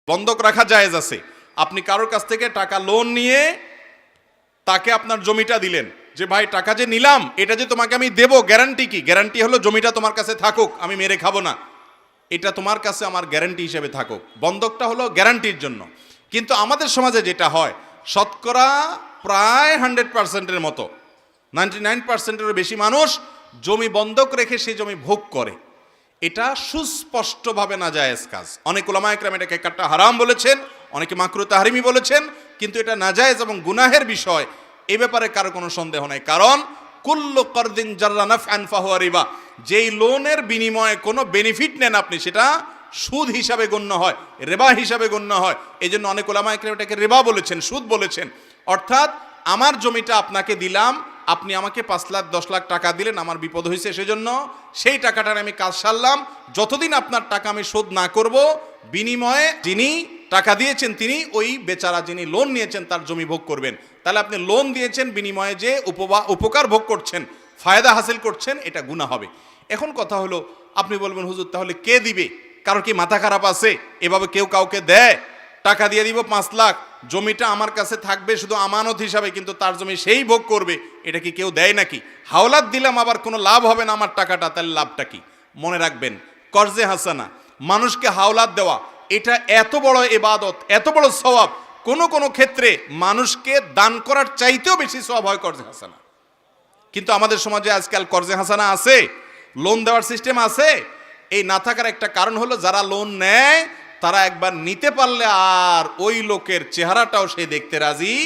বন্ধক রাখা জায়েজ আছে। আপনি কারোর কাছ থেকে টাকা লোন নিয়ে তাকে আপনার জমিটা দিলেন, যে ভাই টাকা যে নিলাম এটা যে তোমাকে আমি দেব, গ্যারান্টি কি? গ্যারান্টি হলো জমিটা তোমার কাছে থাকুক, আমি মেরে খাবো না, এটা তোমার কাছে আমার গ্যারান্টি হিসেবে থাকুক। বন্ধকটা হলো গ্যারান্টির জন্য। কিন্তু আমাদের সমাজে যেটা হয়, শতকরা প্রায় 100%-এর মতো, 99%-এরও বেশি মানুষ জমি বন্ধক রেখে সেই জমি ভোগ করে। এটা সুস্পষ্টভাবে নাজায়েজ কাজ। অনেক উলামায়ে কেরাম এটাকে একটা হারাম বলেছেন, অনেকে মাকরুহ তাহরিমি বলেছেন, কিন্তু এটা নাজায়েজ এবং গুনাহের বিষয়, এই ব্যাপারে কারো কোনো সন্দেহ নাই। কারণ কুল্লু কারদিন জাররা নাফআন ফাহুয়া রিবা, যেই লোনের বিনিময়ে কোনো বেনিফিট নেন আপনি, সেটা সুদ হিসাবে গণ্য হয়, রিবা হিসাবে গণ্য হয়। এই জন্য অনেক উলামায়ে কেরাম এটাকে রিবা বলেছেন, সুদ বলেছেন। অর্থাৎ আমার জমিটা আপনাকে দিলাম, আপনি আমাকে 5 লাখ 10 লাখ টাকা দিলেন, আমার বিপদ হয়েছে, সেজন্য সেই টাকাটার আমি কাজ সারলাম। যতদিন আপনার টাকা আমি শোধ না করব, বিনিময়ে যিনি টাকা দিয়েছেন তিনি ওই বেচারা যিনি লোন নিয়েছেন তার জমি ভোগ করবেন। তাহলে আপনি লোন দিয়েছেন, বিনিময়ে যে উপকার ভোগ করছেন, ফায়দা হাসিল করছেন, এটা গুনাহ হবে। এখন কথা হলো, আপনি বলবেন হুজুর তাহলে কে দিবে? কারো কি মাথা খারাপ আছে? এভাবে কেউ কাউকে দেয়? টাকা দিয়ে দিব 5 লাখ, জমিটা আমার কাছে থাকবে শুধু আমানত হিসাবে, কিন্তু তার জমি সেই ভোগ করবে, এটা কি কেউ দেয় নাকি? হাওলাত দিলাম, আবার কোনো লাভ হবে না আমার টাকাটা, তাহলে লাভটা কি? মনে রাখবেন, কর্জে হাসানা, মানুষকে হাওলাত দেওয়া, এটা এত বড় ইবাদত, এত বড় সওয়াব, কোনো ক্ষেত্রে মানুষকে দান করার চাইতেও বেশি সওয়াব হয় কর্জে হাসানা। কিন্তু আমাদের সমাজে আজকাল কর্জে হাসানা আছে, লোন দেওয়ার সিস্টেম আছে। এই না থাকার একটা কারণ হলো, যারা লোন নেয় তারা একবার নিতে পারলে আর ওই লোকের চেহারাটাও সে দেখতে রাজি।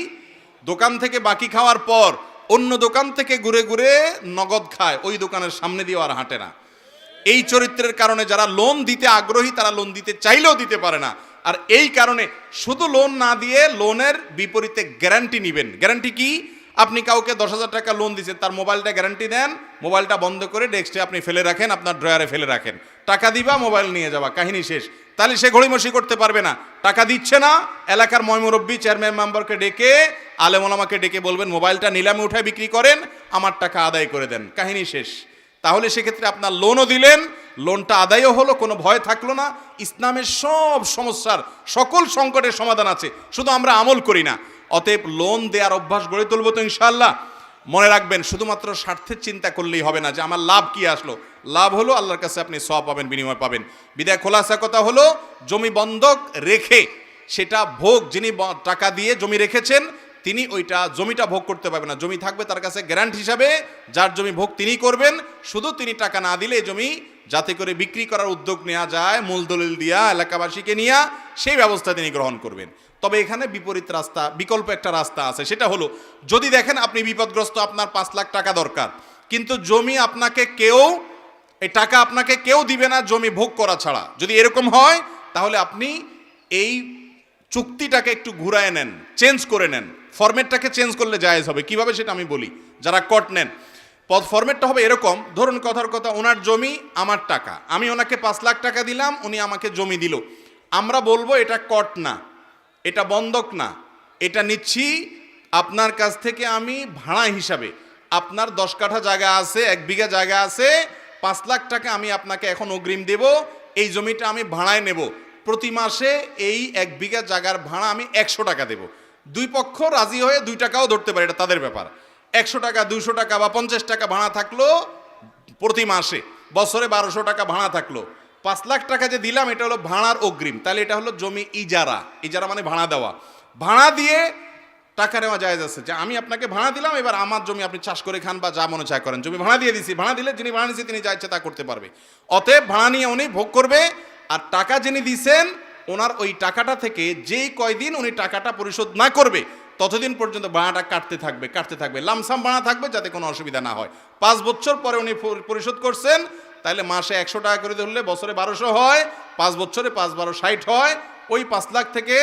দোকান থেকে বাকি খাওয়ার পর অন্য দোকান থেকে ঘুরে ঘুরে নগদ খায়, ওই দোকানের সামনে দিয়ে আর হাঁটে না। এই চরিত্রের কারণে যারা লোন দিতে আগ্রহী তারা লোন দিতে চাইলেও দিতে পারে না। আর এই কারণে শুধু লোন না দিয়ে লোনের বিপরীতে গ্যারান্টি নেবেন। গ্যারান্টি কি? আপনি কাউকে 10,000 টাকা লোন দিচ্ছেন, তার মোবাইলটা গ্যারান্টি দেন, মোবাইলটা বন্ধ করে ডেস্কে আপনি ফেলে রাখেন, আপনার ড্রয়ারে ফেলে রাখেন, টাকা দিবা মোবাইল নিয়ে যাবা, কাহিনী শেষ। তাহলে সে ঘড়িমসি করতে পারবে না, টাকা দিচ্ছে না। এলাকার ময়মুরব্বী, চেয়ারম্যান মেম্বারকে ডেকে, আলেম ওলামাকে ডেকে বলবেন মোবাইলটা নিলামে উঠায় বিক্রি করেন, আমার টাকা আদায় করে দেন, কাহিনী শেষ। তাহলে সেক্ষেত্রে আপনার লোনও দিলেন, লোনটা আদায়ও হলো, কোনো ভয় থাকলো না। ইসলামের সব সমস্যার, সকল সংকটের সমাধান আছে, শুধু আমরা আমল করি না। অতএব লোন দেওয়ার অভ্যাস গড়ে তুলবো তো ইনশাআল্লাহ। মনে রাখবেন, শুধুমাত্র স্বার্থের চিন্তা করলেই হবে না যে আমার লাভ কি আসলো। লাভ হলো আল্লাহর কাছে আপনি সওয়াব পাবেন, বিনিময় পাবেন। বিদায় খোলাসা কথা হলো, জমি বন্ধক রেখে সেটা ভোগ, যিনি টাকা দিয়ে জমি রেখেছেন তিনি ওইটা জমিটা ভোগ করতে পারবেন না। জমি থাকবে তার কাছে গ্যারান্টি হিসাবে, যার জমি ভোগ তিনি করবেন। শুধু তিনি টাকা না দিলে জমি যাতে করে বিক্রি করার উদ্যোগ নেওয়া যায়, মূল দলিল দিয়া, এলাকাবাসীকে নিয়ে, সেই ব্যবস্থা তিনি গ্রহণ করবেন। তবে এখানে বিপরীত রাস্তা, বিকল্প একটা রাস্তা আছে। সেটা হলো, যদি দেখেন আপনি বিপদগ্রস্ত, আপনার 5 লাখ টাকা দরকার, কিন্তু জমি আপনাকে কেউ, এই টাকা আপনাকে কেউ দিবে না জমি ভোগ করা ছাড়া, যদি এরকম হয়, তাহলে আপনি এই চুক্তিটাকে একটু ঘুরায় নেন, চেঞ্জ করে নেন। ফরম্যাটটাকে চেঞ্জ করলে জায়েজ হবে। কিভাবে সেটা আমি বলি। যারা কট নেন, ফরম্যাটটা হবে এরকম, ধরুন কথার কথা, ওনার জমি আমার টাকা, আমি ওনাকে 5 লাখ টাকা দিলাম, উনি আমাকে জমি দিল। আমরা বলবো এটা কট না, এটা বন্ধক না, এটা নিচ্ছি আপনার কাছ থেকে আমি ভাড়া হিসাবে। আপনার 10 কাঠা জায়গা আছে, 1 বিঘা জায়গা আছে, 5 লাখ টাকা আমি আপনাকে এখন অগ্রিম দেব, এই জমিটা আমি ভাড়ায় নেব। প্রতি মাসে এই 1 বিঘা জায়গার ভাড়া আমি 100 টাকা দেব। দুই পক্ষ রাজি হয়ে 2 টাকাও ধরতে পারে, এটা তাদের ব্যাপার। 100 টাকা, 200 টাকা বা 50 টাকা ভাড়া থাকলো প্রতি মাসে, বছরে 1200 টাকা ভাড়া থাকলো। 5 লাখ টাকা যে দিলাম এটা হলো ভাড়ার অগ্রিম, তাহলে এটা হলো জমি ইজারা। ইজারা মানে ভাড়া দেওয়া। ভাড়া দিয়ে টাকা নেওয়া জায়েজ আছে, যে আমি আপনাকে ভাড়া দিলাম, এবার আমার জমি আপনি চাষ করে খান বা যা মনে চায় করেন, জমি ভাড়া দিয়ে দিছি। ভাড়া দিলে যিনি ভাড়া নিয়েছে তিনি যা ইচ্ছে তা করতে পারবে। অতএব ভাড়া নিয়ে উনি ভোগ করবে, আর টাকা যিনি দিছেন ওনার ওই টাকাটা থেকে যেই কয়দিন উনি টাকাটা পরিশোধ না করবে ততদিন পর্যন্ত ভাড়াটা কাটতে থাকবে, লামসাম ভাড়া থাকবে, যাতে কোনো অসুবিধা না হয়। 5 বছর পরে উনি পরিশোধ করছেন, তাহলে মাসে 100 টাকা করে ধরলে বছরে 1200 হয়, 5 বছরে 5 12 60 হয়। ওই 5 লাখ থেকে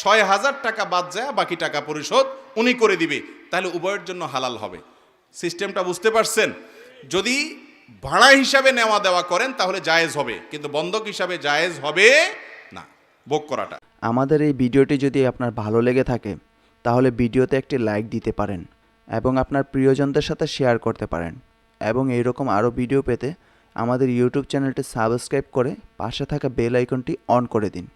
6,000 টাকা বাদ যায়, বাকি টাকা পরিশোধ উনি করে দিবে। তাহলে উভয়ের জন্য হালাল হবে। সিস্টেমটা বুঝতে পারছেন? যদি ভাড়া হিসাবে নেওয়া দেওয়া করেন তাহলে জায়েজ হবে, কিন্তু বন্ধক হিসাবে জায়েজ হবে না ভোগ করাটা। আমাদের এই ভিডিওটি যদি আপনার ভালো লেগে থাকে তাহলে ভিডিওতে একটি লাইক দিতে পারেন এবং আপনার প্রিয়জনদের সাথে শেয়ার করতে পারেন, এবং এইরকম আরও ভিডিও পেতে আমাদের ইউটিউব চ্যানেলটি সাবস্ক্রাইব করে পাশে থাকা বেল আইকনটি অন করে দিন।